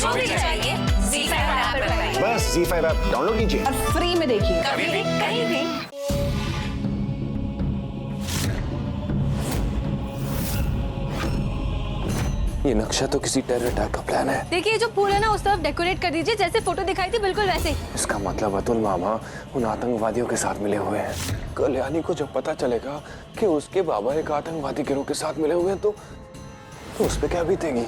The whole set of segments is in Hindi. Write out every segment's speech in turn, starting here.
जो भी चाहिए ZEE5 ऐप पर पाइए। बस ZEE5 ऐप डाउनलोड कीजिए और फ्री में देखिए, कभी भी कहीं भी। ये नक्शा तो किसी टेरर अटैक का प्लान है। देखिए जो फूल है ना उस तरफ डेकोरेट कर दीजिए, जैसे फोटो दिखाई थी बिल्कुल वैसे ही। इसका मतलब अतुल मामा उन आतंकवादियों के साथ मिले हुए हैं। कल्याणी को जब पता चलेगा कि उसके बाबा एक आतंकवादी गिरोह के साथ मिले हुए हैं तो उस पे क्या बीतेगी?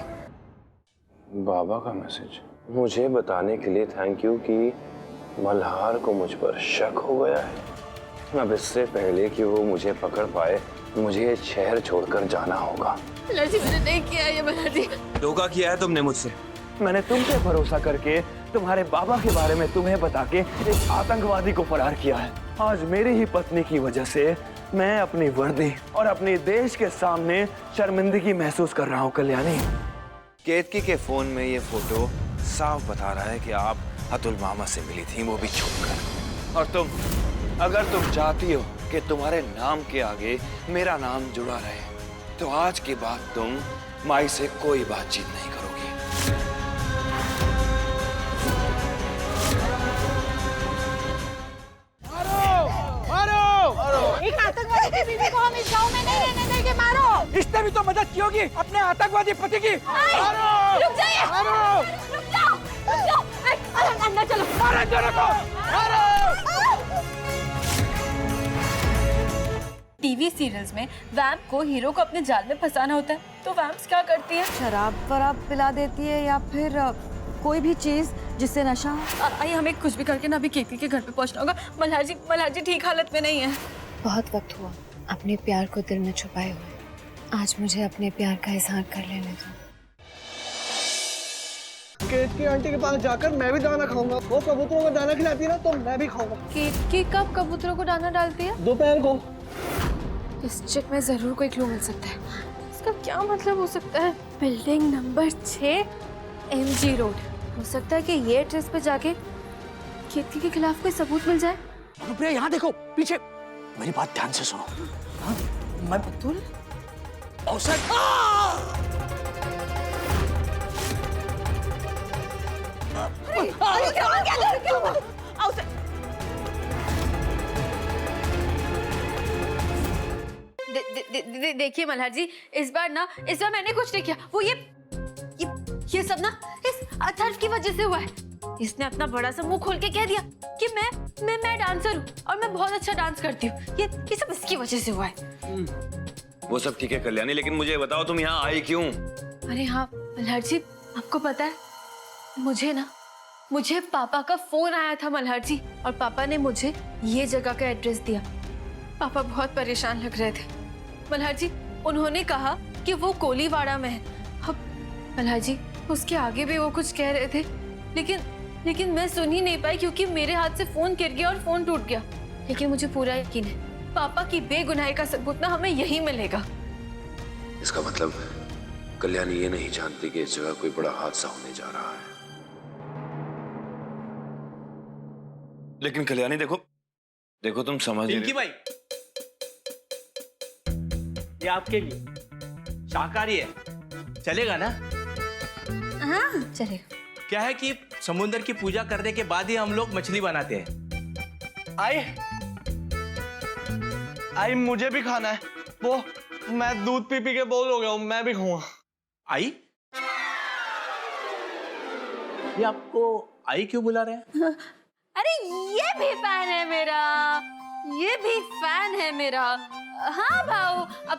बाबा का मैसेज मुझे बताने के लिए थैंक यू कि मल्हार को मुझ पर शक हो गया है। अब इससे पहले कि वो मुझे पकड़ पाए मुझे शहर छोड़कर जाना होगा। लड़की मैंने नहीं किया ये लड़की। धोखा किया है तुमने मुझसे। मैंने तुम पे भरोसा करके तुम्हारे बाबा के बारे में तुम्हें बता के एक आतंकवादी को फरार किया है। आज मेरी ही पत्नी की वजह से मैं अपनी वर्दी और अपने देश के सामने शर्मिंदगी महसूस कर रहा हूँ। कल्याणी, केतकी के फोन में ये फोटो साफ बता रहा है कि आप अतुल मामा से मिली थी, वो भी छुपकर। और अगर तुम चाहती हो कि तुम्हारे नाम के आगे मेरा नाम जुड़ा रहे तो आज के बाद तुम माई से कोई बातचीत नहीं करोगी। एक आतंकवादी की बीवी को हम इस गांव में नहीं रहने देंगे। मारो। इसने भी तो मदद की होगी अपने आतंकवादी पति की। रुक जाइए, रुक जाओ, अंदर चलो। मारो दोनों को, मारो। टीवी सीरियल्स में वैम्प को हीरो को अपने जाल में फंसाना होता है, तो वैम्प्स क्या करती है? शराब वराब पिला देती है या फिर कोई भी चीज जिससे नशा हो। आइए हमें कुछ भी करके ना अभी केतकी के घर पे पहुंचना होगा। मल्हार जी ठीक हालत में नहीं है। बहुत वक्त हुआ अपने प्यार को दिल में छुपाए हुए। आज मुझे अपने प्यार का इजहार कर लेने दो। केतकी आंटी के पास जाकर मैं भी दाना खाऊंगा। वो कबूतरों को दाना खिलाती है ना, तो मैं भी खाऊंगा। केतकी कब कबूतरों को दाना डालती है? दोपहर को। इस चिट में जरूर कोई क्लू मिल सकता है। इसका क्या मतलब हो सकता है? Building number 6 MG road. हो सकता है कि ये एड्रेस पे जाके केतकी के खिलाफ कोई सबूत मिल जाए। प्रिया यहाँ देखो पीछे, मेरी बात ध्यान से सुनो। हाँ? मैं अतुल औसत देखिए मल्हार जी, इस बार मैंने कुछ नहीं किया। वो ये सब ना इस अथर्व की वजह से हुआ है। इसने अपना बड़ा सा मुंह खोल के कह दिया कि मैं डांसर हूँ और मैं बहुत अच्छा डांस करती हूँ। ये सब इसकी वजह से हुआ है। वो सब ठीक है कल्याणी, लेकिन मुझे बताओ तुम यहाँ आई क्यों? अरे हाँ मल्हार जी, आपको पता है मुझे पापा का फोन आया था मल्हार जी, और पापा ने मुझे ये जगह का एड्रेस दिया। पापा बहुत परेशान लग रहे थे मल्हार जी। उन्होंने कहा कि वो कोलीवाड़ा में है। अब मल्हार जी उसके आगे भी वो कुछ कह रहे थे, लेकिन मैं सुन ही नहीं पाई क्योंकि मेरे हाथ से फोन गिर गया और फोन टूट गया। लेकिन मुझे पूरा यकीन है पापा की बेगुनाही का सबूत ना हमें यही मिलेगा। इसका मतलब कल्याणी ये नहीं जानती कि इस जगह कोई बड़ा हादसा होने जा रहा है। लेकिन कल्याणी देखो तुम समझ पिंकी भाई, ये आपके लिए शाकाहारी है, चलेगा ना? हाँ चलेगा। क्या है कि समुद्र की पूजा करने के बाद ही हम लोग मछली बनाते हैं। आई मुझे भी खाना है। वो मैं दूध पी के बोर हो गया हूँ, मैं भी खाऊंगा। आई, ये आपको आई क्यों बुला रहे हैं? अरे ये भी फैन है मेरा, ये भी फैन है मेरा। हाँ भाऊ, अब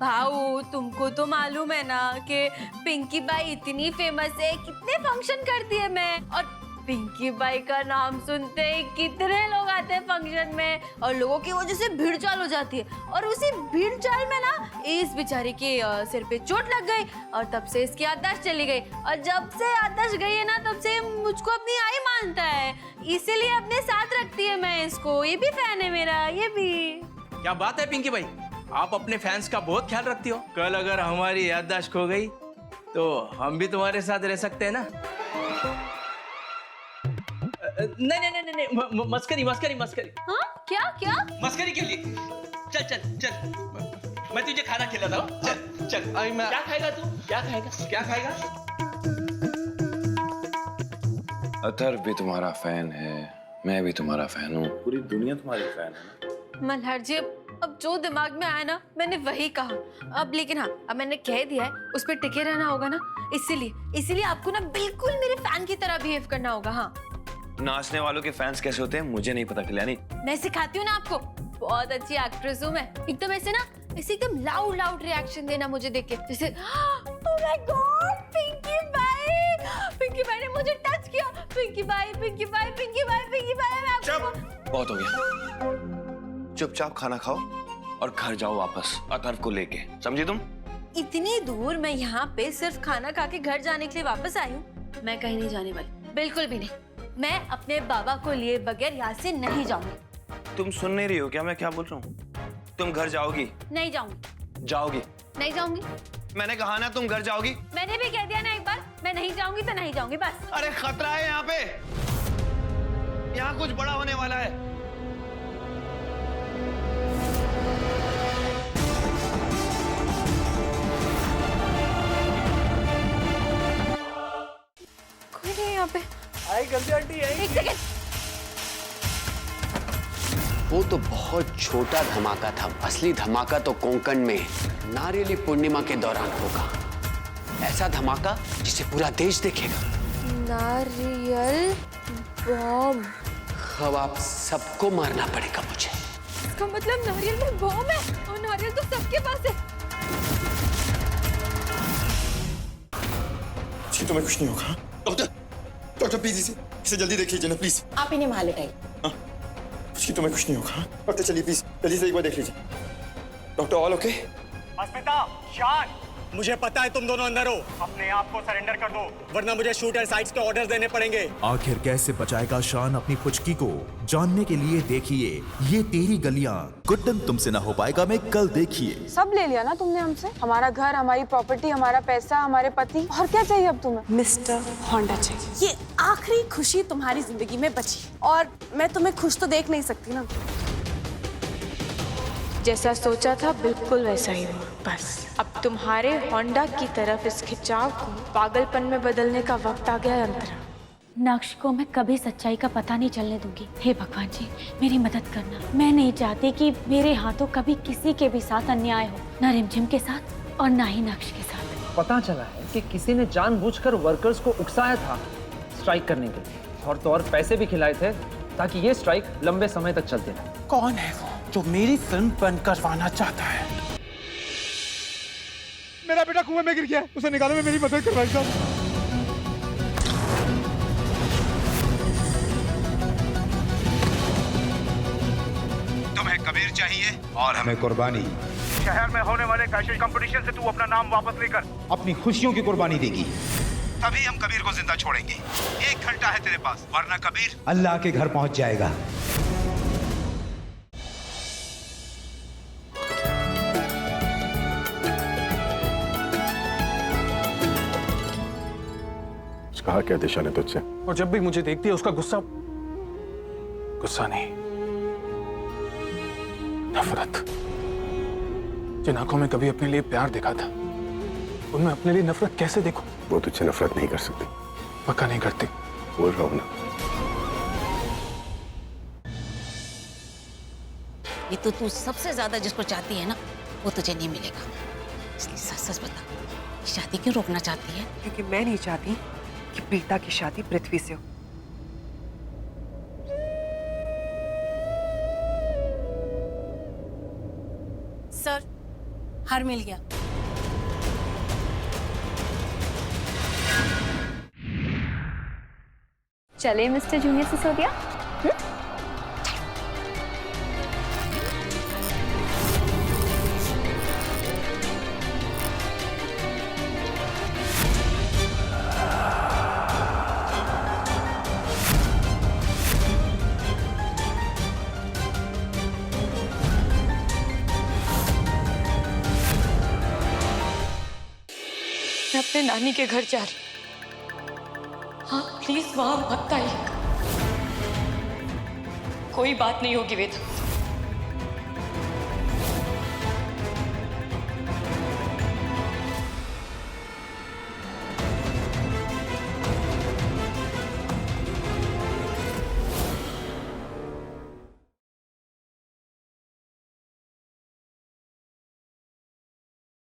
भाऊ तुमको तो मालूम है ना कि पिंकी बाई इतनी फेमस है, कितने फंक्शन करती है मैं, और पिंकी बाई का नाम सुनते ही कितने लोग आते हैं फंक्शन में, और लोगों की वजह से भीड़ चाल हो जाती है। और उसी भीड़ चाल में ना इस बेचारे के सिर पे चोट लग गई, और तब से इसकी याददाश्त चली गई, और जब से याददाश्त गई है ना तब से मुझको अपनी आई मानता है, इसीलिए अपने साथ रखती है मैं इसको। ये भी फैन है मेरा, ये भी। क्या बात है पिंकी भाई, आप अपने फैंस का बहुत ख्याल रखती हो। कल अगर हमारी याददाश्त खो गई तो हम भी तुम्हारे साथ रह सकते हैं ना? नहीं, मस्करी। हाँ क्या मस्करी के लिए चल, मैं तुझे खाना खिलाता हूँ। चल। आई मैं क्या खाएगा तू? क्या खाएगा? अथर्व भी तुम्हारा फैन है, मैं भी तुम्हारा फैन हूँ, पूरी दुनिया तुम्हारी फैन है ना। मल्हार जी अब जो दिमाग में आया ना मैंने वही कहा। अब लेकिन हाँ, अब मैंने कह दिया है, उस पर टिके रहना होगा ना, इसीलिए आपको ना बिल्कुल मेरे फैन की तरह बिहेव करना होगा। हाँ, नाचने वालों के फैंस कैसे होते हैं मुझे नहीं पता कल्याणी। मैं सिखाती हूँ ना आपको, बहुत अच्छी एक्ट्रेस हूँ मैं। एकदम ऐसे ना, ऐसे एकदम लाउड रिएक्शन देना मुझे देख के, जैसे ओह माय गॉड पिंकी भाई ने मुझे टच किया, पिंकी भाई मैं आपको। बहुत हो गया, चुपचाप खाना खाओ और घर जाओ वापस अथर्व को लेके, समझी तुम? इतनी दूर मैं यहाँ पे सिर्फ खाना खा के घर जाने के लिए वापस आई हूँ। मैं कहीं नहीं जाने वाली, बिल्कुल भी नहीं। मैं अपने बाबा को लिए बगैर यहाँ से नहीं जाऊंगी। तुम सुन नहीं रही हो क्या मैं क्या बोल रहा हूँ? तुम घर जाओगी? नहीं जाऊंगी। जाओगी? नहीं जाऊंगी। मैंने कहा ना तुम घर जाओगी। मैंने भी कह दिया ना एक बार, मैं नहीं जाऊंगी तो नहीं जाऊंगी बस। अरे खतरा है यहाँ पे, यहाँ कुछ बड़ा होने वाला है। कोई नहीं यहाँ पे। आई गंदी आंटी आई। एक सेकंड। वो तो बहुत छोटा धमाका था, असली धमाका तो कोंकण में नारियली पूर्णिमा के दौरान होगा। ऐसा धमाका जिसे पूरा देश देखेगा। नारियल बॉम्ब। अब आप सबको मारना पड़ेगा मुझे। इसका मतलब नारियल में बॉम्ब है, और नारियल तो सबके पास है। जी तुम्हें कुछ नहीं होगा? डॉक्टर प्लीज इसे जल्दी देख लीजिए ना प्लीज। आप इन्हें वहां लेटाइए। जी तुम्हें कुछ नहीं होगा? डॉक्टर चलिए प्लीज जल्दी से एक बार देख लीजिए। Doctor all okay? अस्मिता, शान, मुझे पता है तुम दोनों अंदर हो। अपने आप को सरेंडर कर दो, वरना मुझे शूट एंड साइट्स के ऑर्डर्स देने पड़ेंगे। आखिर कैसे बचाएगा शान अपनी पुचकी को, जानने के लिए देखिए ये तेरी गलियां। गुड्डन तुमसे ना हो पाएगा में कल देखिए। सब ले लिया ना तुमने हमसे, हमारा घर, हमारी प्रॉपर्टी, हमारा पैसा, हमारे पति, और क्या चाहिए अब तुम्हें? मिस्टर होंडा चाहिए। ये आखिरी खुशी तुम्हारी जिंदगी में बची, और मैं तुम्हें खुश तो देख नहीं सकती ना। जैसा सोचा था बिल्कुल वैसा ही हुआ। बस अब तुम्हारे होंडा की तरफ इस खिंचाव को पागलपन में बदलने का वक्त आ गया है अंतरा। नक्श को मैं कभी सच्चाई का पता नहीं चलने दूंगी। हे भगवान जी मेरी मदद करना। मैं नहीं चाहती कि मेरे हाथों कभी किसी के भी साथ अन्याय हो, न रिमझिम के साथ और न ही नक्श के साथ। पता चला है कि किसी ने जानबूझकर वर्कर्स को उकसाया था स्ट्राइक करने के लिए, और तो और पैसे भी खिलाए थे ताकि ये स्ट्राइक लंबे समय तक चलते रहे। कौन है वो जो मेरी फिल्म बंद करवाना चाहता है? मेरा बेटा कुएं में गिर गया, उसे निकालने में मेरी मदद कर भाई साहब। तुम्हें कबीर चाहिए और हमें कुर्बानी। शहर में होने वाले कैशिश कंपटीशन से तू अपना नाम वापस लेकर अपनी खुशियों की कुर्बानी देगी, तभी हम कबीर को जिंदा छोड़ेंगे। 1 घंटा है तेरे पास, वरना कबीर अल्लाह के घर पहुंच जाएगा। कहा क्या दिशा ने तुझसे? और जब भी मुझे देखती है उसका गुस्सा नहीं, नफरत। जिन आंखों में कभी अपने लिए प्यार देखा था, उनमें अपने लिए नफरत कैसे देखूं? वो तुझसे नफरत नहीं कर सकती। पक्का नहीं करती? बोल रहा हूं ना। ये तो तू सबसे ज्यादा जिसको चाहती है ना, वो तुझे नहीं मिलेगा। इसलिए सच सच बता, शादी क्यों रोकना चाहती है? क्योंकि मैं नहीं चाहती कि प्रीता की शादी पृथ्वी से हो। सर, हार मिल गया। चले मिस्टर जूनियर सिसोदिया। मैं अपने नानी के घर जा रही। हाँ प्लीज वहां मत आइएगा। कोई बात नहीं होगी वेद।